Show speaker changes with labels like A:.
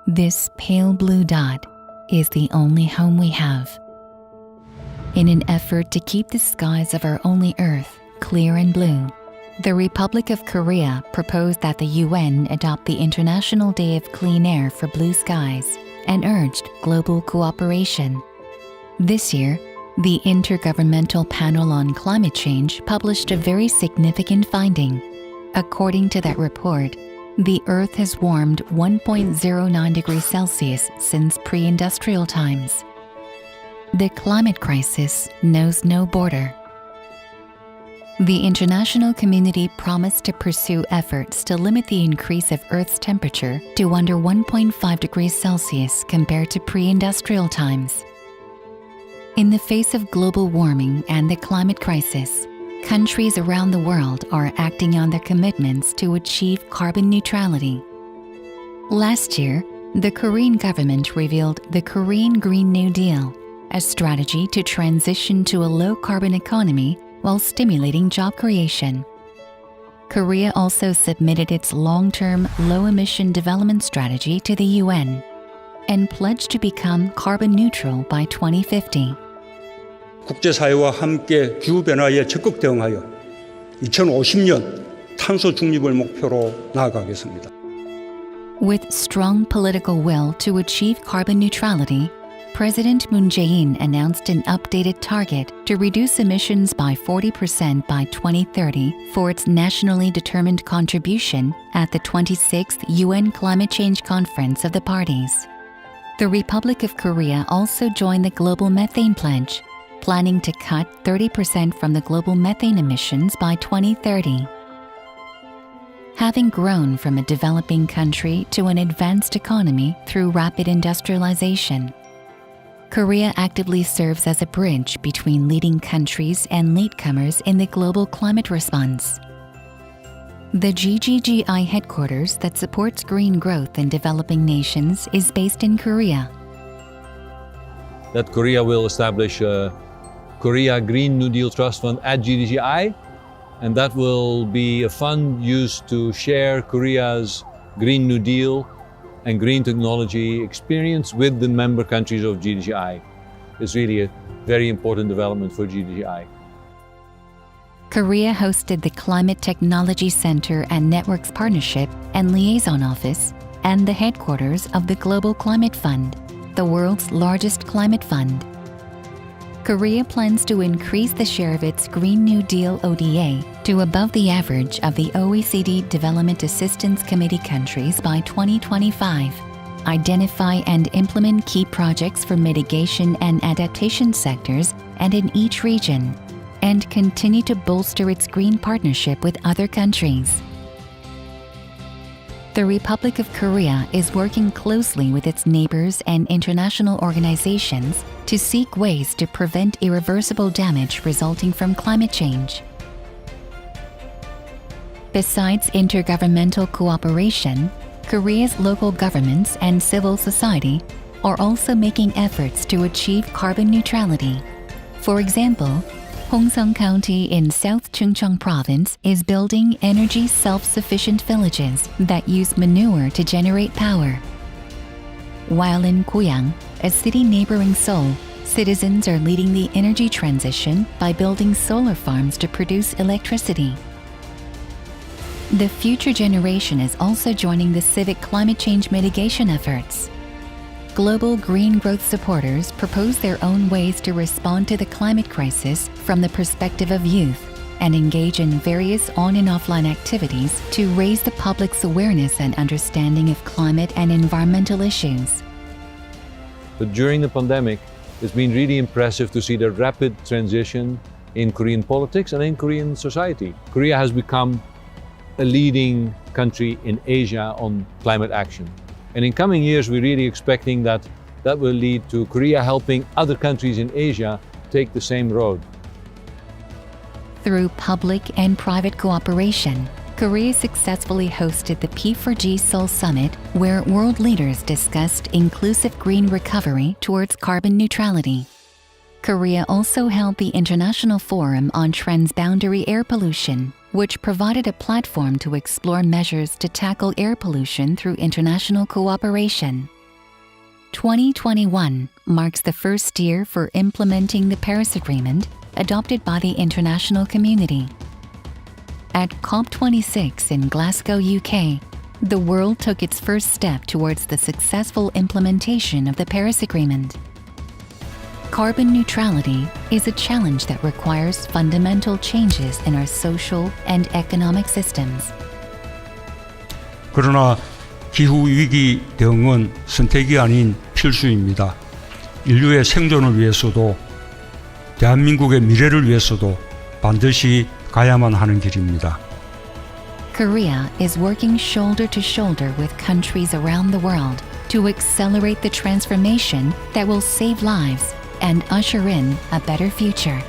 A: This pale blue dot is the only home we have. In an effort to keep the skies of our only Earth clear and blue, the Republic of Korea proposed that the UN adopt the International Day of Clean Air for Blue Skies and urged global cooperation. This year, the Intergovernmental Panel on Climate Change published a very significant finding. According to that report, the Earth has warmed 1.09 degrees Celsius since pre-industrial times. The climate crisis knows no border. The international community promised to pursue efforts to limit the increase of Earth's temperature to under 1.5 degrees Celsius compared to pre-industrial times. In the face of global warming and the climate crisis, countries around the world are acting on their commitments to achieve carbon neutrality. Last year, the Korean government revealed the Korean Green New Deal, a strategy to transition to a low-carbon economy while stimulating job creation. Korea also submitted its long-term low-emission development strategy to the UN and pledged to become carbon neutral by 2050.
B: 국제사회와 함께 기후변화에 적극 대응하여 2050년 탄소 중립을 목표로 나아가겠습니다.
A: With strong political will to achieve carbon neutrality, President Moon Jae-in announced an updated target to reduce emissions by 40% by 2030 for its nationally determined contribution at the 26th UN Climate Change Conference of the Parties. The Republic of Korea also joined the Global Methane Pledge, planning to cut 30% from the global methane emissions by 2030. Having grown from a developing country to an advanced economy through rapid industrialization, Korea actively serves as a bridge between leading countries and latecomers in the global climate response. The GGGI headquarters that supports green growth in developing nations is based in Korea.
C: That Korea will establish a Korea Green New Deal Trust Fund at GDGI, and that will be a fund used to share Korea's Green New Deal and green technology experience with the member countries of GDGI. It's really a very important development for GDGI.
A: Korea hosted the Climate Technology Center and Networks Partnership and Liaison Office and the headquarters of the Global Climate Fund, the world's largest climate fund. Korea plans to increase the share of its Green New Deal ODA to above the average of the OECD Development Assistance Committee countries by 2025, identify and implement key projects for mitigation and adaptation sectors and in each region, and continue to bolster its green partnership with other countries. The Republic of Korea is working closely with its neighbors and international organizations to seek ways to prevent irreversible damage resulting from climate change. Besides intergovernmental cooperation, Korea's local governments and civil society are also making efforts to achieve carbon neutrality. For example, Hongseong County in South Chungcheong Province is building energy self-sufficient villages that use manure to generate power. While in Goyang, a city neighboring Seoul, citizens are leading the energy transition by building solar farms to produce electricity. The future generation is also joining the civic climate change mitigation efforts. Global green growth supporters propose their own ways to respond to the climate crisis from the perspective of youth and engage in various on- and offline activities to raise the public's awareness and understanding of climate and environmental issues.
C: But during the pandemic, it's been really impressive to see the rapid transition in Korean politics and in Korean society. Korea has become a leading country in Asia on climate action. And in coming years, we're really expecting that will lead to Korea helping other countries in Asia take the same road.
A: Through public and private cooperation, Korea successfully hosted the P4G Seoul Summit, where world leaders discussed inclusive green recovery towards carbon neutrality. Korea also held the International Forum on Transboundary Air Pollution, which provided a platform to explore measures to tackle air pollution through international cooperation. 2021 marks the first year for implementing the Paris Agreement adopted by the international community. At COP26 in Glasgow, UK, the world took its first step towards the successful implementation of the Paris Agreement. Carbon neutrality is a challenge that requires fundamental changes in our social and economic systems.
B: 그러나 기후 위기 대응은 선택이 아닌 필수입니다. 인류의 생존을 위해서도 대한민국의 미래를 위해서도 반드시 가야만 하는 길입니다.
A: Korea is working shoulder to shoulder with countries around the world to accelerate the transformation that will save lives and usher in a better future.